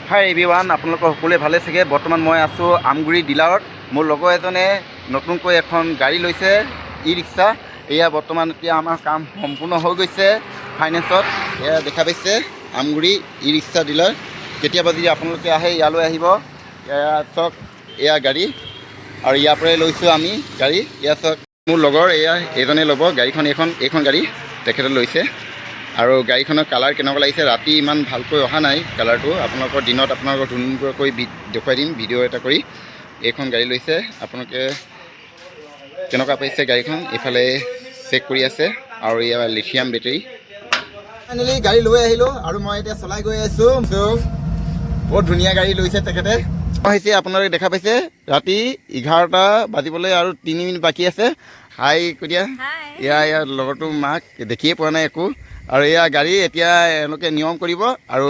হাই everyone, আপোনালোকৰ সকলোৱে ভালে চাগে। বৰ্তমান মই আছোঁ আমগুৰি ডিলাৰত। মোৰ লগৰ এজনে নতুনকৈ এখন গাড়ী লৈছে, ই ৰিক্সা। এয়া বৰ্তমান এতিয়া আমাৰ কাম সম্পূৰ্ণ হৈ গৈছে ফাইনেন্সত। এয়া দেখা পাইছে আমগুৰি ই ৰিক্সা ডিলাৰ। কেতিয়াবা যদি আপোনালোকে আহে ইয়ালৈ আহিব। এয়া চাওক, এয়া গাড়ী আৰু ইয়াৰ পৰাই লৈছোঁ আমি গাড়ী। এয়া চাওক, মোৰ লগৰ এইজনে ল'ব গাড়ীখন। এইখন গাড়ী তেখেতে লৈছে। আৰু গাড়ীখনৰ কালাৰ কেনেকুৱা লাগিছে, ৰাতি ইমান ভালকৈ অহা নাই কালাৰটো। আপোনালোকৰ দিনত আপোনালোকৰ ধুনীয়াকৈ দেখুৱাই দিম ভিডিঅ' এটা কৰি। এইখন গাড়ী লৈছে, আপোনালোকে কেনেকুৱা পাইছে গাড়ীখন এইফালে চেক কৰি আছে। আৰু ইয়াৰ লিথিয়াম বেটেৰী। ফাইনেলি গাড়ী লৈ আহিলোঁ আৰু মই এতিয়া চলাই গৈ আছোঁ। বহুত ধুনীয়া গাড়ী লৈছে তেখেতে। হৈছে আপোনালোকে দেখা পাইছে, ৰাতি 11টা বাজিবলৈ আৰু 3 মিনিট বাকী আছে। হাই কৈ দিয়া। ইয়াৰ লগৰটো মাক দেখিয়ে পোৱা নাই একো। আৰু এয়া গাড়ী এতিয়া এওঁলোকে নিয়ম কৰিব আৰু